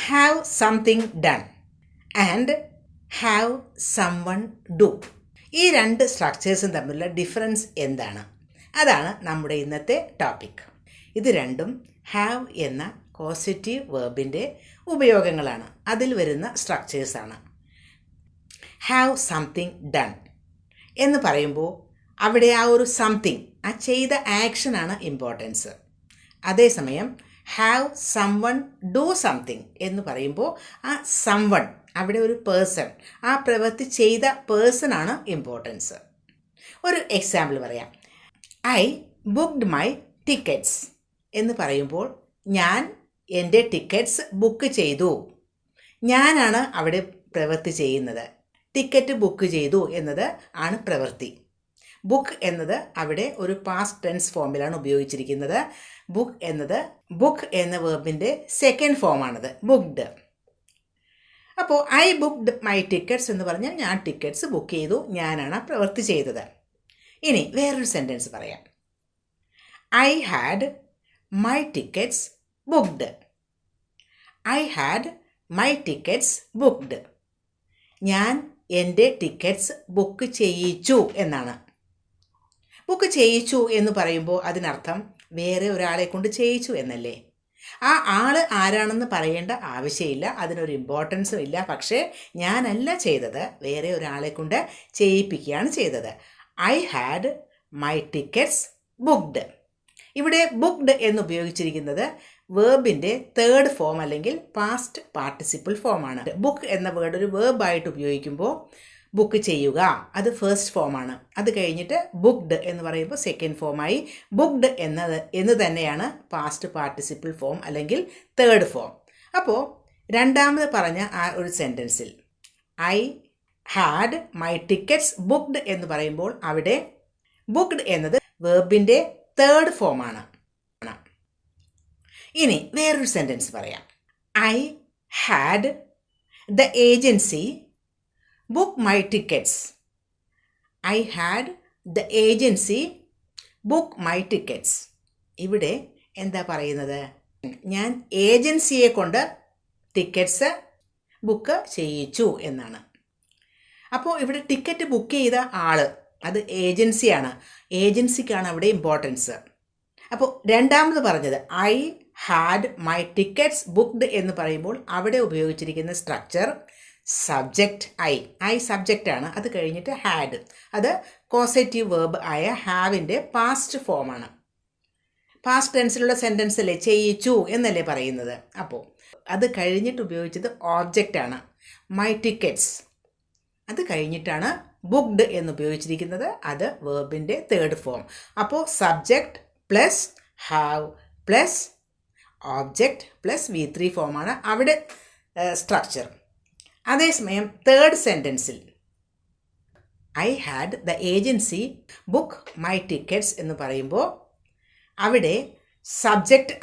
have something done and have someone do. ഈ രണ്ട് സ്ട്രക്ചേഴ്സും തമ്മിലുള്ള ഡിഫറൻസ് എന്താണ്? അതാണ് നമ്മുടെ ഇന്നത്തെ ടോപ്പിക്. ഇത് രണ്ടും ഹാവ് എന്ന കോസറ്റീവ് വേർബിൻ്റെ ഉപയോഗങ്ങളാണ്. അതിൽ വരുന്ന സ്ട്രക്ചേഴ്സാണ്. ഹാവ് സംതിങ് ഡൺ എന്ന് പറയുമ്പോൾ അവിടെ ആ ഒരു സംതിങ്, ആ ചെയ്ത ആക്ഷനാണ് ഇമ്പോർട്ടൻസ്. അതേസമയം ഹാവ് സംവൺ ഡു സംതിങ് എന്ന് പറയുമ്പോൾ ആ സംവൺ, അവിടെ ഒരു പേഴ്സൺ, ആ പ്രവൃത്തി ചെയ്ത പേഴ്സണാണ് ഇമ്പോർട്ടൻസ്. ഒരു എക്സാമ്പിൾ പറയാം. ഐ ബുക്ക്ഡ് മൈ ടിക്കറ്റ്സ് എന്ന് പറയുമ്പോൾ ഞാൻ എൻ്റെ ടിക്കറ്റ്സ് ബുക്ക് ചെയ്തു. ഞാനാണ് അവിടെ പ്രവൃത്തി ചെയ്യുന്നത്. ടിക്കറ്റ് ബുക്ക് ചെയ്തു എന്നത് ആണ് പ്രവൃത്തി. ബുക്ക് എന്നത് അവിടെ ഒരു പാസ്റ്റ് ടെൻസ് ഫോമിലാണ് ഉപയോഗിച്ചിരിക്കുന്നത്. ബുക്ക് എന്ന വേർബിൻ്റെ സെക്കൻഡ് ഫോമാണത്, ബുക്ക്ഡ്. അപ്പോൾ ഐ ബുക്ക്ഡ് മൈ ടിക്കറ്റ്സ് എന്ന് പറഞ്ഞാൽ ഞാൻ ടിക്കറ്റ്സ് ബുക്ക് ചെയ്തു, ഞാനാണ് ആ പ്രവൃത്തി ചെയ്തത്. ഇനി വേറൊരു സെൻറ്റൻസ് പറയാം. I had my tickets booked. I had my tickets booked. ഞാൻ എൻ്റെ ടിക്കറ്റ്സ് ബുക്ക് ചെയ്യിച്ചു എന്നാണ്. ബുക്ക് ചെയ്യിച്ചു എന്ന് പറയുമ്പോൾ അതിനർത്ഥം വേറെ ഒരാളെ കൊണ്ട് ചെയ്യിച്ചു എന്നല്ലേ. ആ ആൾ ആരാണെന്ന് പറയേണ്ട ആവശ്യമില്ല, അതിനൊരു ഇമ്പോർട്ടൻസും ഇല്ല. പക്ഷേ ഞാനല്ല ചെയ്തത്, വേറെ ഒരാളെ കൊണ്ട് ചെയ്യിപ്പിക്കുകയാണ് ചെയ്തത്. I had my tickets booked. ഇവിടെ ബുക്ക്ഡ് എന്ന് ഉപയോഗിച്ചിരിക്കുന്നത് വേർബിൻ്റെ തേർഡ് ഫോം അല്ലെങ്കിൽ പാസ്റ്റ് പാർട്ടിസിപ്പിൾ ഫോമാണ്. ബുക്ക് എന്ന വേർഡ് ഒരു വേർബായിട്ട് ഉപയോഗിക്കുമ്പോൾ ബുക്ക് ചെയ്യുക, അത് ഫസ്റ്റ് ഫോമാണ്. അത് കഴിഞ്ഞിട്ട് ബുക്ക്ഡ് എന്ന് പറയുമ്പോൾ സെക്കൻഡ് ഫോമായി. ബുക്ക്ഡ് എന്ന് തന്നെയാണ് പാസ്റ്റ് പാർട്ടിസിപ്പിൾ ഫോം അല്ലെങ്കിൽ തേർഡ് ഫോം. അപ്പോൾ രണ്ടാമത് പറഞ്ഞ ആ ഒരു സെൻറ്റൻസിൽ I had my tickets booked എന്ന് പറയുമ്പോൾ അവിടെ ബുക്ക്ഡ് എന്നത് വേർബിൻ്റെ തേർഡ് ഫോമാണ്. ഇനി വേറൊരു സെൻറ്റൻസ് പറയാം. I had the agency book my tickets. I had the agency book my tickets. ഇവിടെ എന്താ പറയുന്നത്? ഞാൻ ഏജൻസിയെ കൊണ്ട് ടിക്കറ്റ്സ് ബുക്ക് ചെയ്യിച്ചു എന്നാണ്. അപ്പോൾ ഇവിടെ ടിക്കറ്റ് ബുക്ക് ചെയ്ത ആൾ, അത് ഏജൻസിയാണ്. ഏജൻസിക്കാണ് അവിടെ ഇമ്പോർട്ടൻസ്. അപ്പോൾ രണ്ടാമത് പറഞ്ഞത് I had my tickets booked എന്ന് പറയുമ്പോൾ അവിടെ ഉപയോഗിച്ചിരിക്കുന്ന സ്ട്രക്ചർ സബ്ജക്റ്റ് ഐ സബ്ജക്റ്റാണ്. അത് കഴിഞ്ഞിട്ട് ഹാഡ്, അത് കോസറ്റീവ് വേർബ് ആയ ഹാവിൻ്റെ പാസ്റ്റ് ഫോമാണ്. പാസ്റ്റ് ടെൻസിലുള്ള സെൻറ്റൻസല്ലേ ചെയ്യിച്ചു എന്നല്ലേ പറയുന്നത്. അപ്പോൾ അത് കഴിഞ്ഞിട്ട് ഉപയോഗിച്ചത് ഓബ്ജക്റ്റാണ്, മൈ ടിക്കറ്റ്സ്. അത് കഴിഞ്ഞിട്ടാണ് ബുക്ക്ഡ് എന്ന് ഉപയോഗിച്ചിരിക്കുന്നത്, അത് വേർബിൻ്റെ തേർഡ് ഫോം. അപ്പോൾ subject plus have plus object plus V3 ഫോമാണ് അവിടെ സ്ട്രക്ചർ. അതേസമയം തേർഡ് സെൻറ്റൻസിൽ I had the agency book my tickets എന്ന് പറയുമ്പോൾ അവിടെ സബ്ജക്റ്റ്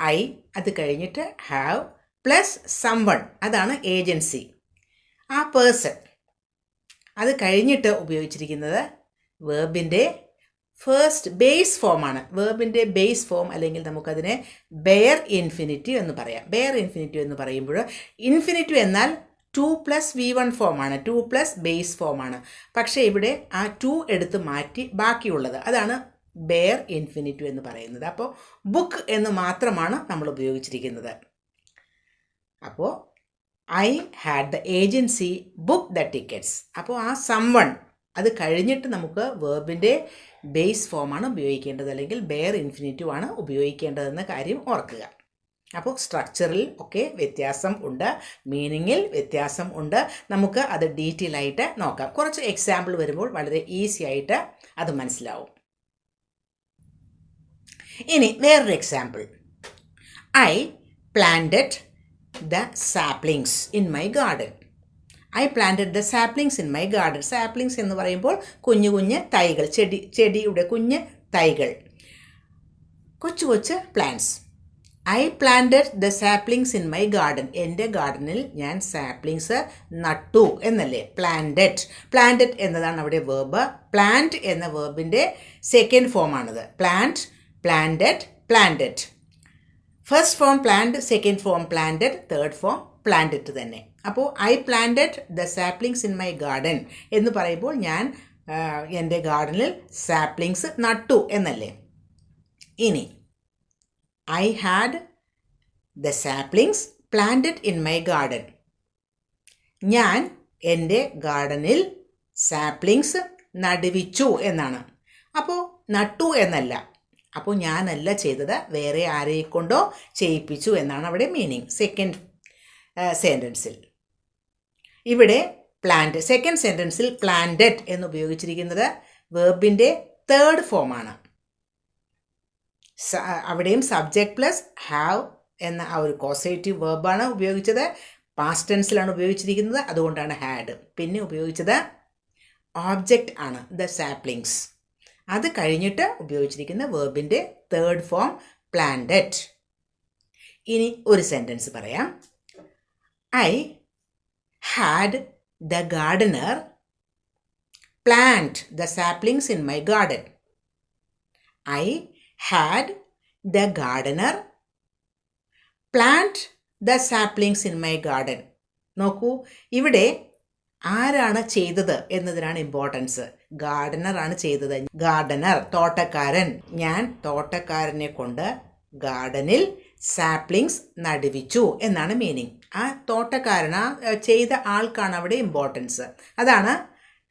അത് കഴിഞ്ഞിട്ട് ഹാവ് പ്ലസ് സംവൺ, അതാണ് ഏജൻസി, ആ പേഴ്സൺ. അത് കഴിഞ്ഞിട്ട് ഉപയോഗിച്ചിരിക്കുന്നത് വേർബിൻ്റെ ഫസ്റ്റ് ബേസ് ഫോമാണ്. വേർബിൻ്റെ ബേസ് ഫോം അല്ലെങ്കിൽ നമുക്കതിനെ ബെയർ ഇൻഫിനിറ്റീവ് എന്ന് പറയാം. ബെയർ ഇൻഫിനിറ്റീവ് എന്ന് പറയുമ്പോൾ ഇൻഫിനിറ്റീവ് എന്നാൽ 2 + V1 ഫോമാണ്, 2 + ബേസ് ഫോമാണ്. പക്ഷേ ഇവിടെ ആ 2 എടുത്ത് മാറ്റി ബാക്കിയുള്ളത്, അതാണ് ബെയർ ഇൻഫിനിറ്റീവ് എന്ന് പറയുന്നത്. അപ്പോൾ ബുക്ക് എന്ന് മാത്രമാണ് നമ്മൾ ഉപയോഗിച്ചിരിക്കുന്നത്. അപ്പോൾ I had the agency book the tickets. അപ്പോൾ ആ സംവൺ അത് കഴിഞ്ഞിട്ട് നമുക്ക് വേർബിൻ്റെ ബേസ് ഫോമാണ് ഉപയോഗിക്കേണ്ടത് അല്ലെങ്കിൽ ബെയർ ഇൻഫിനിറ്റീവ് ആണ് ഉപയോഗിക്കേണ്ടതെന്ന കാര്യം ഓർക്കുക. അപ്പോൾ സ്ട്രക്ചറിൽ ഒക്കെ വ്യത്യാസം ഉണ്ട്, മീനിങ്ങിൽ വ്യത്യാസം ഉണ്ട്. നമുക്ക് അത് ഡീറ്റെയിൽ ആയിട്ട് നോക്കാം. കുറച്ച് എക്സാമ്പിൾ വരുമ്പോൾ വളരെ ഈസി ആയിട്ട് അത് മനസ്സിലാവും. ഇനി വേറൊരു example. I planted the saplings in my garden. I planted the saplings in my garden. Saplings എന്ന് പറയുമ്പോൾ കുഞ്ഞു കുഞ്ഞ് തൈകൾ, ചെടിയുടെ കുഞ്ഞ് തൈകൾ, കൊച്ചു plants. I planted the saplings in my garden. എൻ്റെ ഗാർഡനിൽ ഞാൻ സാപ്ലിങ്സ് നട്ടു എന്നല്ലേ. പ്ലാന്റഡ് എന്നതാണ് അവിടെ വേർബ്. പ്ലാന്റ് എന്ന വേർബിൻ്റെ സെക്കൻഡ് ഫോമാണിത്. Planted. First form plant, second form planted, third form planted തന്നെ. അപ്പോൾ I planted the saplings in my garden എന്ന് പറയുമ്പോൾ ഞാൻ എൻ്റെ ഗാർഡനിൽ സാപ്ലിങ്സ് നട്ടു എന്നല്ലേ. ഇനി I had the saplings planted in my garden. ഞാൻ എൻ്റെ ഗാർഡനിൽ സാപ്ലിങ്സ് നടുവിച്ചു എന്നാണ്. അപ്പോൾ നട്ടു എന്നല്ല, അപ്പോൾ ഞാനല്ല ചെയ്തത്, വേറെ ആരെ കൊണ്ടോ ചെയ്യിപ്പിച്ചു എന്നാണ് അവിടെ മീനിങ്. സെക്കൻഡ് സെൻറ്റൻസിൽ ഇവിടെ പ്ലാന്റ്, സെക്കൻഡ് സെൻറ്റൻസിൽ പ്ലാന്റഡ് എന്ന് ഉപയോഗിച്ചിരിക്കുന്നത് വേർബിൻ്റെ തേർഡ് ഫോമാണ്. അവിടെയും സബ്ജക്റ്റ് പ്ലസ് ഹാവ് എന്ന ആ ഒരു കോസേറ്റീവ് വേർബാണ് ഉപയോഗിച്ചത്. പാസ്റ്റ് ടെൻസിലാണ് ഉപയോഗിച്ചിരിക്കുന്നത്, അതുകൊണ്ടാണ് ഹാഡ്. പിന്നെ ഉപയോഗിച്ചത് ഓബ്ജക്റ്റ് ആണ്, ദ സാപ്ലിങ്സ്. അത് കഴിഞ്ഞിട്ട് ഉപയോഗിച്ചിരിക്കുന്ന വേർബിൻ്റെ തേർഡ് ഫോം പ്ലാന്റഡ്. ഇനി ഒരു സെൻറ്റൻസ് പറയാം. I had the Gardner plant the saplings in my garden. I had the Gardner plant the saplings in my garden. നോക്കൂ, ഇവിടെ ആരാണ് ചെയ്തത് എന്നതിനാണ് ഇമ്പോർട്ടൻസ്. ഗാർഡനർ ആണ് ചെയ്തത്. ഗാർഡനർ തോട്ടക്കാരൻ. ഞാൻ തോട്ടക്കാരനെ കൊണ്ട് ഗാർഡനിൽ സാപ്ലിങ്സ് നടുവിച്ചു എന്നാണ് മീനിങ്. ആ തോട്ടക്കാരൻ, ആ ചെയ്ത ആൾക്കാണ് അവിടെ ഇമ്പോർട്ടൻസ്. അതാണ്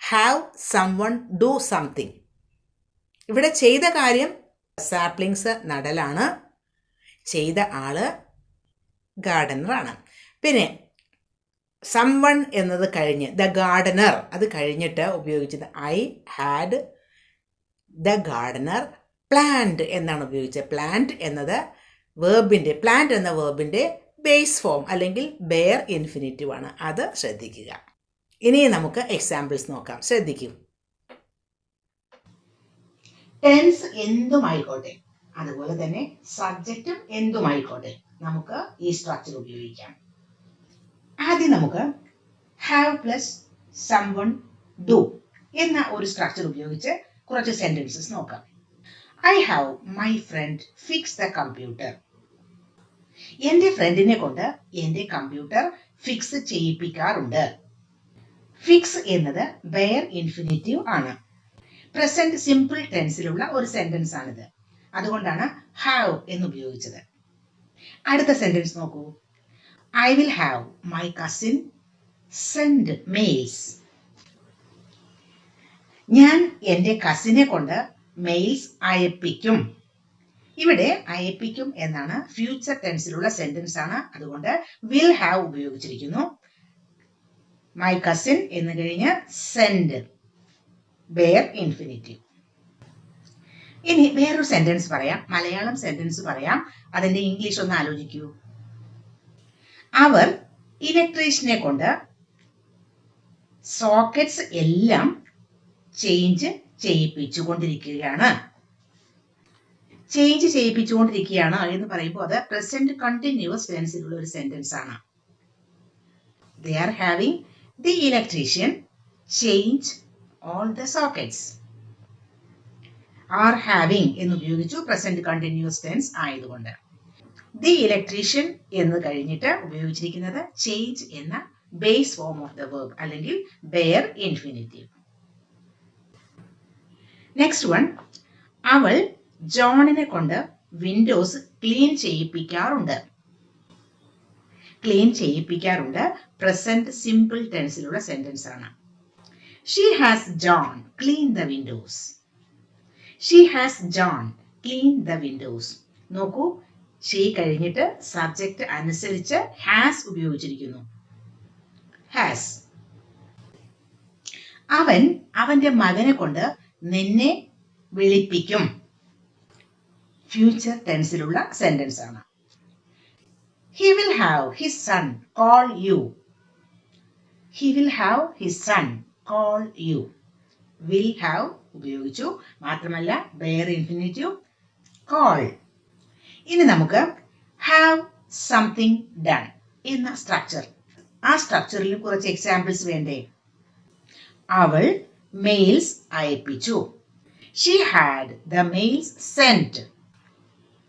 ഹാവ് സംവൺ ഡു സംതിങ്. ഇവിടെ ചെയ്ത കാര്യം സാപ്ലിങ്സ് നടലാണ്, ചെയ്ത ആള് ഗാർഡനറാണ്. പിന്നെ സംവൺ എന്നത് കഴിഞ്ഞ് ദ ഗാർഡനർ അത് കഴിഞ്ഞിട്ട് ഉപയോഗിച്ചത് I had the Gardner plant എന്നാണ് ഉപയോഗിച്ചത്. പ്ലാന്റ് എന്നത് വേർബിൻ്റെ, പ്ലാന്റ് എന്ന വേർബിൻ്റെ ബേസ് ഫോം അല്ലെങ്കിൽ ബെയർ ഇൻഫിനിറ്റീവ് ആണ്. അത് ശ്രദ്ധിക്കുക. ഇനി നമുക്ക് എക്സാമ്പിൾസ് നോക്കാം. ശ്രദ്ധിക്കൂ. ടെൻസ് എന്തുമായിക്കോട്ടെ, അതുപോലെ തന്നെ സബ്ജക്റ്റും എന്തുമായിക്കോട്ടെ, നമുക്ക് ഈ സ്ട്രക്ചർ ഉപയോഗിക്കാം. ആദ്യം നമുക്ക് ഹാവ് പ്ലസ് സംവൺ ഡു എന്ന ഒരു സ്ട്രക്ചർ ഉപയോഗിച്ച് കുറച്ച് സെന്റൻസസ് നോക്കാം. I have my friend fix the computer. എൻ്റെ ഫ്രണ്ടിനെ കൊണ്ട് എൻ്റെ കമ്പ്യൂട്ടർ ഫിക്സ് ചെയ്യിപ്പിക്കാറുണ്ട്. ഫിക്സ് എന്നത് ബെയർ ഇൻഫിനിറ്റീവ് ആണ്. പ്രസന്റ് സിമ്പിൾ ടെൻസിലുള്ള ഒരു സെന്റൻസ് ആണിത്. അതുകൊണ്ടാണ് ഹാവ് എന്ന് ഉപയോഗിച്ചത്. അടുത്ത സെന്റൻസ് നോക്കൂ. I will have my cousin send mails. ഞാൻ എൻ്റെ കസിനെ കൊണ്ട് മെയിൽസ് അയപ്പിക്കും. ഇവിടെ അയപ്പിക്കും എന്നാണ് ഫ്യൂച്ചർ ടെൻസിലുള്ള സെന്റൻസ് ആണ്. അതുകൊണ്ട് will have ഉപയോഗിച്ചിരിക്കുന്നു. My cousin എന്ന് കഴിഞ്ഞ് send ബെയർ ഇൻഫിനിറ്റീവ്. ഇനി വേറൊരു സെന്റൻസ് പറയാം, മലയാളം സെന്റൻസ് പറയാം. അതിന്റെ ഇംഗ്ലീഷ് ഒന്ന് ആലോചിക്കൂ. അവർ ഇലക്ട്രീഷ്യനെ കൊണ്ട് സോക്കറ്റ്സ് എല്ലാം ചേഞ്ച് ചെയ്യിപ്പിച്ചുകൊണ്ടിരിക്കുകയാണ്. ചേഞ്ച് ചെയ്യിപ്പിച്ചുകൊണ്ടിരിക്കുകയാണ് എന്ന് പറയുമ്പോൾ അത് പ്രസന്റ് കണ്ടിന്യൂസ് ടെൻസിലുള്ള ഒരു സെന്റൻസ് ആണ്. They are having the electrician change all the sockets. Are having എന്ന് ഉപയോഗിച്ചു, പ്രസന്റ് കണ്ടിന്യൂസ് ടെൻസ് ആയതുകൊണ്ട്. ദി ഇലക്ട്രീഷ്യൻ എന്ന് കഴിഞ്ഞിട്ട് ഉപയോഗിച്ചിരിക്കുന്നത് ചേഞ്ച് എന്ന base form of the verb അല്ലെങ്കിൽ ബെയർ ഇൻഫിനിറ്റീവ്. നെക്സ്റ്റ് വൺ, അവൾ ജോണിനെ കൊണ്ട് വിൻഡോസ് ക്ലീൻ ചെയ്യിപ്പിക്കാറുണ്ട്. ക്ലീൻ ചെയ്യിപ്പിക്കാറുണ്ട് പ്രസന്റ് സിമ്പിൾ ടെൻസിലുള്ള സെന്റൻസ് ആണ്. She has John clean the windows. She has John clean the windows. നോക്കൂ, ഷീ കഴിഞ്ഞിട്ട് സബ്ജക്റ്റ് അനുസരിച്ച് ഹാസ് ഉപയോഗിച്ചിരിക്കുന്നു. ഹാസ്. അവൻ അവന്റെ മകനെ കൊണ്ട് നിന്നെ വിളിപ്പിക്കും. ഫ്യൂച്ചർ ടെൻസിലുള്ള സെന്റൻസ് ആണ്. He will have his son call you. He will have his son call you. Will have ഉപയോഗിച്ചു. മാത്രമല്ല ബെയർ ഇൻഫിനിറ്റീവ് call. ഇനി നമുക്ക് have something done എന്ന സ്ട്രക്ചർ. ആ സ്ട്രക്ചറിൽ കുറച്ച് എക്സാമ്പിൾസ് വേണ്ടേ? അവൾ males അയപ്പിച്ചു. She had the mails sent.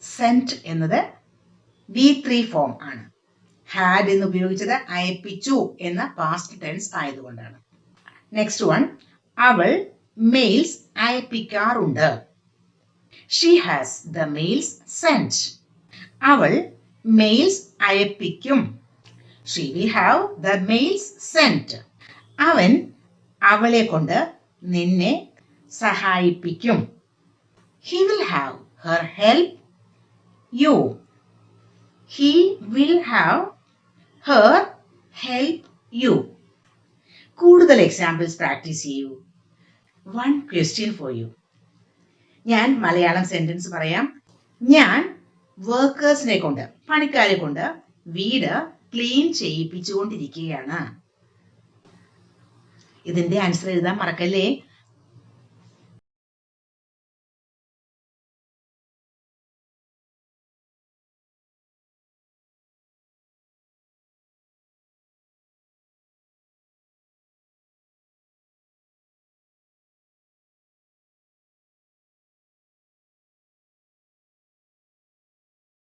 Sent എന്നത് V3 ഫോം ആണ്. ഹാഡ് എന്ന് ഉപയോഗിച്ചത് അയപ്പിച്ചു എന്ന പാസ്റ്റ് ടെൻസ് ആയതുകൊണ്ടാണ്. നെക്സ്റ്റ് വൺ, അവൾ മെയിൽസ് അയപ്പിക്കാറുണ്ട്. She has the mails sent. അവൾ മെയിൽസ് അയപ്പിക്കും. She will have the mails sent. അവൻ അവളെ കൊണ്ട് നിന്നെ സഹായിപ്പിക്കും. He will have her help you. He will have her help you. കൂടുതൽ എക്സാമ്പിൾസ് പ്രാക്ടീസ് ചെയ്യൂ. One question for you. ഞാൻ മലയാളം സെന്റൻസ് പറയാം. ഞാൻ വർക്കേഴ്സിനെ കൊണ്ട്, പണിക്കാരെ കൊണ്ട് വീട് ക്ലീൻ ചെയ്യിപ്പിച്ചുകൊണ്ടിരിക്കുകയാണ്. ഇതിന്റെ ആൻസർ എഴുതാൻ മറക്കല്ലേ.